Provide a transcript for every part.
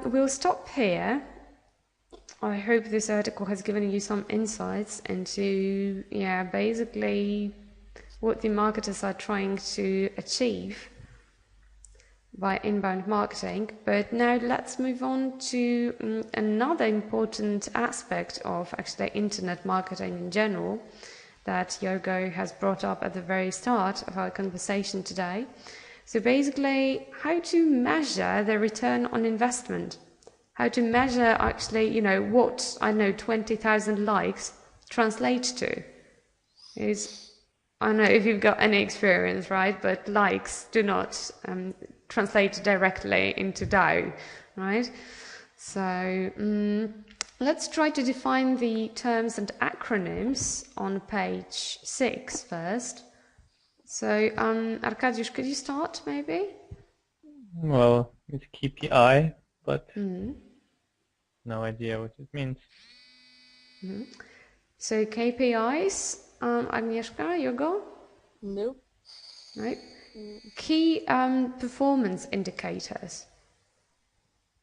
we'll stop here. I hope this article has given you some insights into, basically what the marketers are trying to achieve by inbound marketing. But now let's move on to another important aspect of actually internet marketing in general that Yogo has brought up at the very start of our conversation today. So basically, how to measure the return on investment. How to measure actually, what, 20,000 likes translate to. I don't know if you've got any experience, right? But likes do not translate directly into DAO, right? So let's try to define the terms and acronyms on page 6 first. So Arkadiusz, could you start maybe? Well, it's KPI, but no idea what it means. So KPIs, Agnieszka, you go? Nope. Right. Key performance indicators.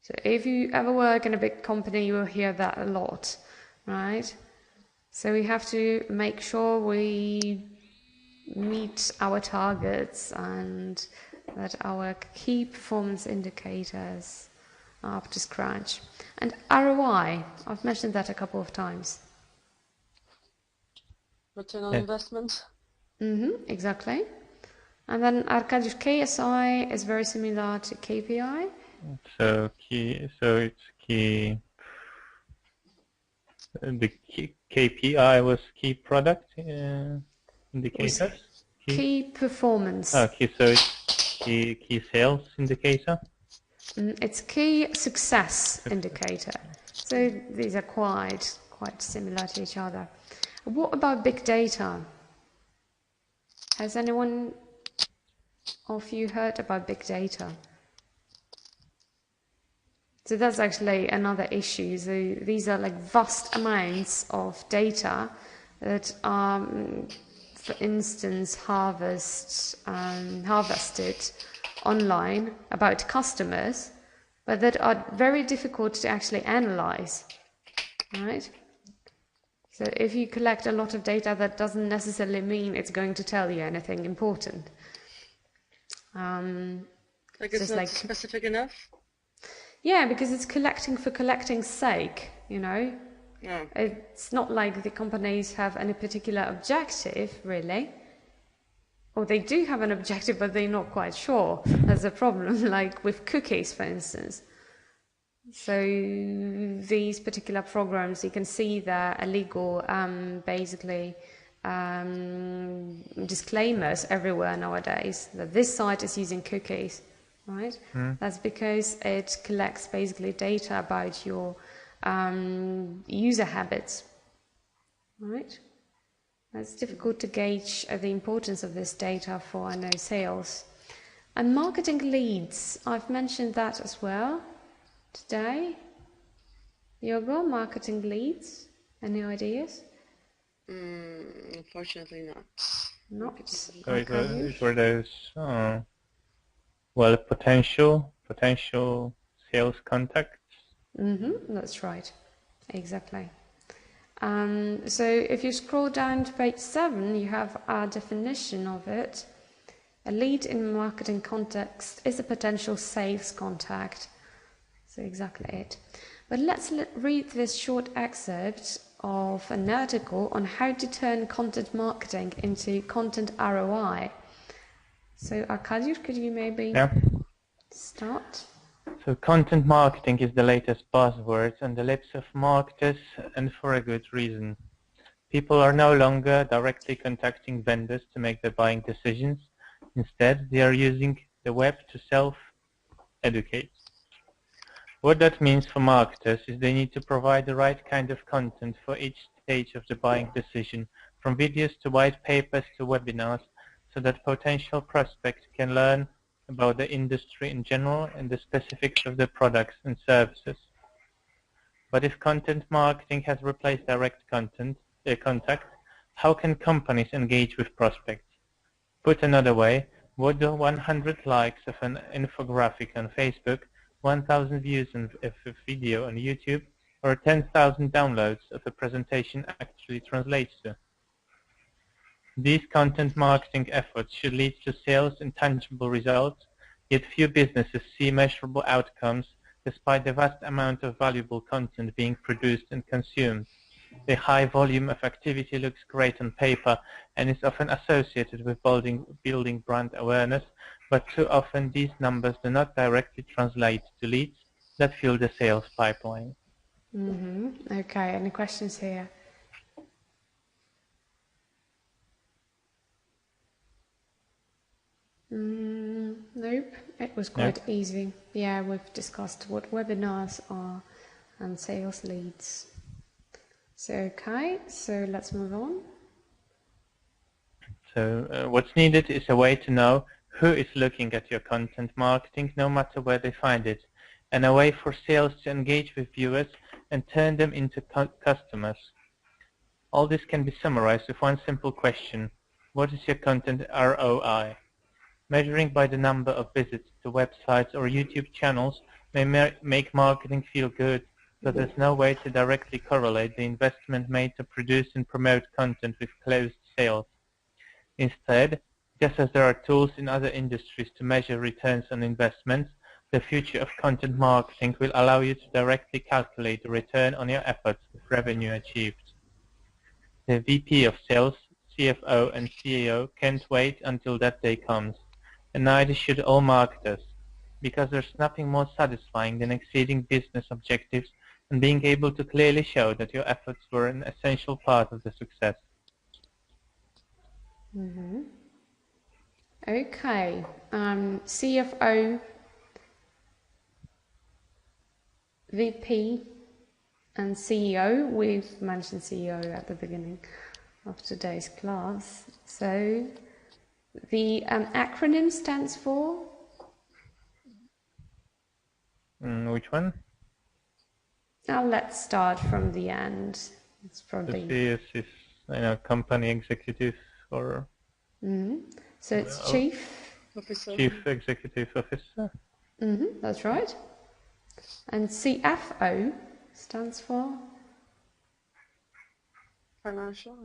So if you ever work in a big company, you will hear that a lot, right? So we have to make sure we meet our targets and that our key performance indicators are up to scratch. And ROI, I've mentioned that a couple of times. Return on investment. Exactly. And then Arkadiusz, KSI is very similar to KPI. So it's key. The KPI was key product indicators. Key performance. Okay, so it's key sales indicator. It's key success indicator. So these are quite similar to each other. What about big data? Has anyone of you heard about big data? So that's actually another issue. So these are like vast amounts of data that are, for instance, harvested online about customers, but that are very difficult to actually analyze, right? So if you collect a lot of data, that doesn't necessarily mean it's going to tell you anything important. Like it's not specific enough? Yeah, because it's collecting for collecting's sake, Yeah. It's not like the companies have any particular objective, really. Or they do have an objective, but they're not quite sure. That's a problem, like with cookies, for instance. So these particular programs, you can see they're illegal, basically disclaimers everywhere nowadays that this site is using cookies, right? That's because it collects basically data about your user habits, right? It's difficult to gauge the importance of this data for sales. And marketing leads, I've mentioned that as well today. Yogo, marketing leads, any ideas? Unfortunately not. Not. So it were those potential sales contacts. That's right, exactly. So if you scroll down to page 7, you have a definition of it. A lead in marketing context is a potential sales contact. So exactly it. But let's read this short excerpt of an article on how to turn content marketing into content ROI. So Arkadiusz, could you maybe start? So content marketing is the latest buzzword on the lips of marketers, and for a good reason. People are no longer directly contacting vendors to make their buying decisions. Instead, they are using the web to self-educate. What that means for marketers is they need to provide the right kind of content for each stage of the buying decision, from videos to white papers to webinars, so that potential prospects can learn about the industry in general and the specifics of the products and services. But if content marketing has replaced direct contact, how can companies engage with prospects? Put another way, what do 100 likes of an infographic on Facebook 1,000 views of a video on YouTube, or 10,000 downloads of a presentation actually translates to. These content marketing efforts should lead to sales and tangible results, yet few businesses see measurable outcomes despite the vast amount of valuable content being produced and consumed. The high volume of activity looks great on paper and is often associated with building brand awareness, but too often these numbers do not directly translate to leads that fuel the sales pipeline. Okay, any questions here? Nope, it was quite easy. Yeah, we've discussed what webinars are and sales leads. So, okay, so let's move on. So what's needed is a way to know who is looking at your content marketing, no matter where they find it, and a way for sales to engage with viewers and turn them into customers. All this can be summarized with one simple question: what is your content ROI? Measuring by the number of visits to websites or YouTube channels may make marketing feel good, but there's no way to directly correlate the investment made to produce and promote content with closed sales. Instead, just as there are tools in other industries to measure returns on investments, the future of content marketing will allow you to directly calculate the return on your efforts with revenue achieved. The VP of Sales, CFO, and CEO can't wait until that day comes, and neither should all marketers, because there's nothing more satisfying than exceeding business objectives and being able to clearly show that your efforts were an essential part of the success. Okay, CFO, VP, and CEO. We've mentioned CEO at the beginning of today's class. So the acronym stands for? Which one? Now let's start from the end. It's probably... The C is company executive or... So it's Chief Executive Officer. That's right. And CFO stands for? Financial.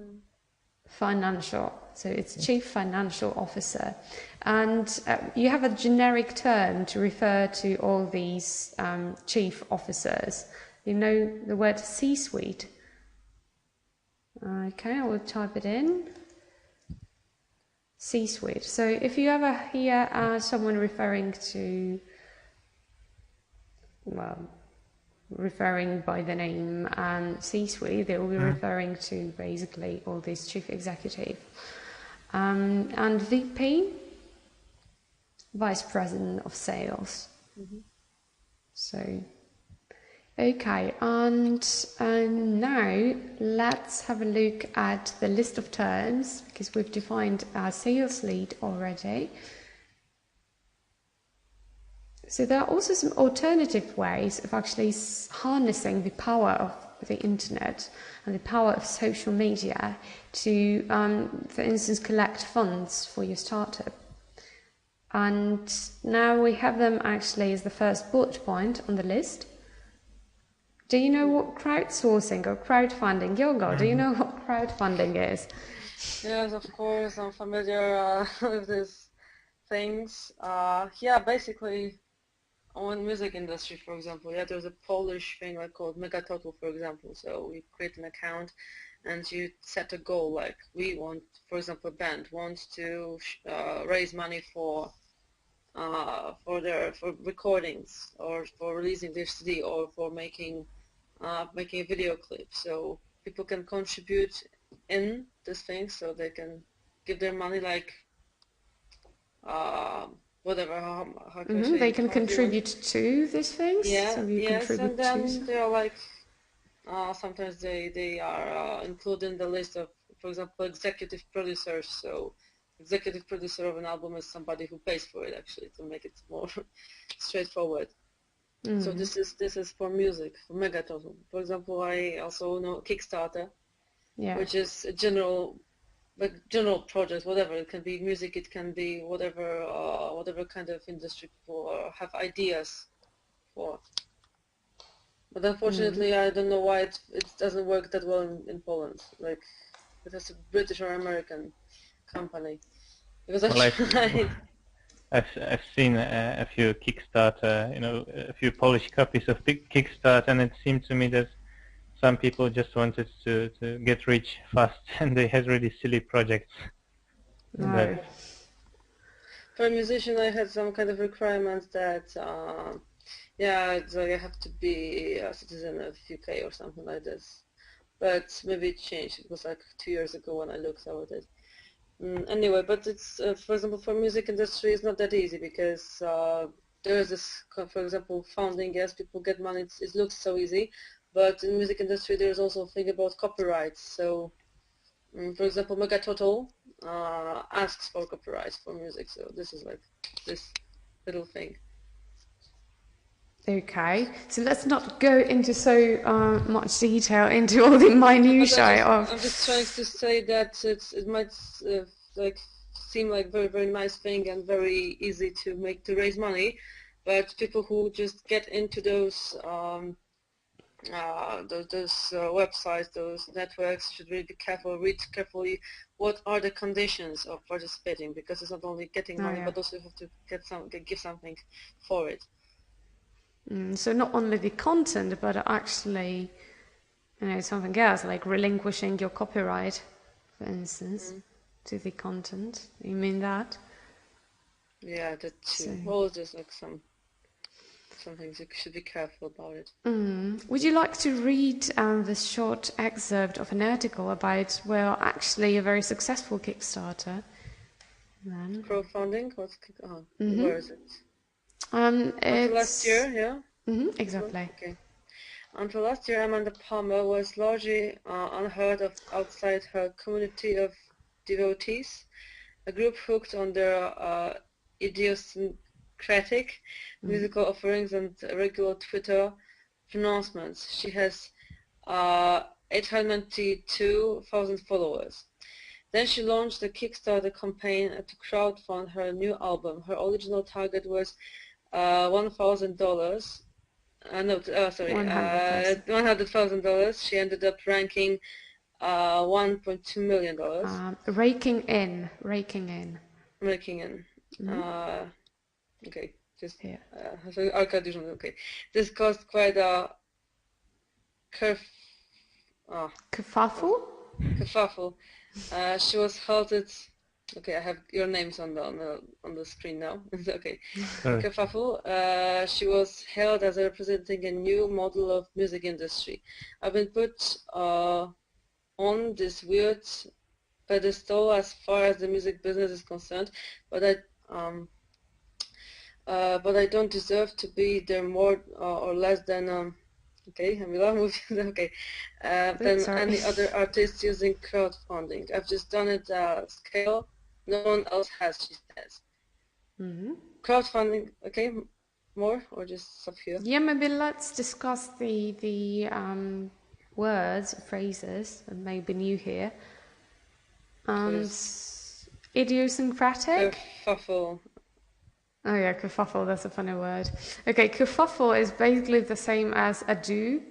Financial. So it's Chief Financial Officer. And you have a generic term to refer to all these chief officers. You know the word C-suite. Okay, I will type it in. C-suite. So if you ever hear someone referring to, referring by the name C-suite, they will be referring to basically all these chief executive. And VP, Vice President of Sales. So, okay, and now let's have a look at the list of terms, because we've defined our sales lead already. So there are also some alternative ways of actually harnessing the power of the internet and the power of social media to, for instance, collect funds for your startup. And now we have them actually as the first bullet point on the list. Do you know what crowdsourcing or crowdfunding, Yogo, do you know what crowdfunding is? Yes, of course, I'm familiar with these things. Yeah, basically, on music industry, for example, there's a Polish thing called Megatotal, for example. So you create an account and you set a goal, like we want, for example, a band wants to raise money for recordings or for releasing their CD or for making a video clip. So people can contribute in this thing, so they can give their money like whatever, how can I say, they can contribute to these things. Yeah, so you yes, and then to they are like, sometimes they are included in the list of, for example, executive producers. So executive producer of an album is somebody who pays for it, actually, to make it more straightforward. So this is for music, for Megatotal. For example, I also know Kickstarter, which is a general project, whatever. It can be music, it can be whatever kind of industry people have ideas before. But unfortunately, I don't know why it doesn't work that well in Poland. Like, it has a British or American company. Because I Well, tried. I've seen a few Kickstarter, a few Polish copies of Kickstarter, and it seemed to me that some people just wanted to get rich fast, and they had really silly projects. No. For a musician, I had some kind of requirements that, yeah, it's like I have to be a citizen of UK or something like this. But maybe it changed. It was like 2 years ago when I looked over it. Anyway, but it's, for example, for music industry, it's not that easy because there is this, for example, funding. Yes, people get money. It looks so easy, but in music industry, there's also a thing about copyrights. So, for example, Megatotal asks for copyrights for music. So this is like this little thing. Okay, so let's not go into so much detail into all the minutiae of. I'm just trying to say that it might like seem like very nice thing and very easy to raise money, but people who just get into those websites, those networks should really be careful, read carefully what are the conditions of participating, because it's not only getting money, but also you have to give something for it. So not only the content, but actually, something else, like relinquishing your copyright, for instance, to the content. You mean that? Yeah, that too. Well, there's like some things you should be careful about it. Would you like to read this short excerpt of an article about, well, actually a very successful Kickstarter? Then. Crowdfunding? Where is it? It's... Until last year, yeah? Exactly. Okay. Until last year, Amanda Palmer was largely unheard of outside her community of devotees, a group hooked on their idiosyncratic musical offerings and regular Twitter pronouncements. She has 892,000 followers. Then she launched a Kickstarter campaign to crowdfund her new album. Her original target was $1,000. $100,000. She ended up ranking $1.2 million. Raking in. Okay, just Arcadian. Okay, this caused quite a kerfuffle. She was halted. Okay, I have your names on the screen now. Okay, kerfuffle. She was hailed as representing a new model of music industry. I've been put on this weird pedestal as far as the music business is concerned, but I don't deserve to be there more or less than okay, than any other artist using crowdfunding. I've just done it scale no one else has, she says. Crowdfunding, okay, more or just a few? Yeah, maybe let's discuss the words, phrases that may be new here. Idiosyncratic. Kerfuffle. Oh yeah, kerfuffle, that's a funny word. Okay, kerfuffle is basically the same as ado.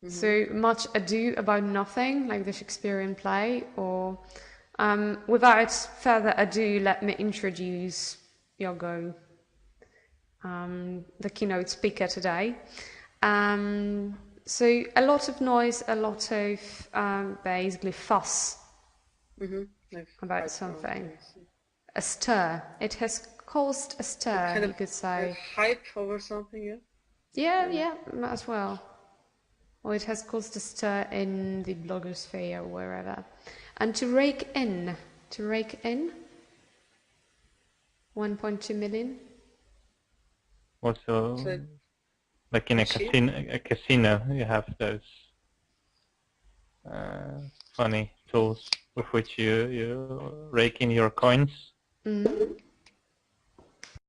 So much ado about nothing, like the Shakespearean play, or without further ado, let me introduce Yogo, the keynote speaker today. So a lot of noise, a lot of basically fuss about something. A stir. It has caused a stir, you could say. Hype over something, yeah? Yeah, as well. Or it has caused a stir in the blogosphere or wherever. And to rake in 1.2 million. Also, like in a casino, you have those funny tools with which you rake in your coins.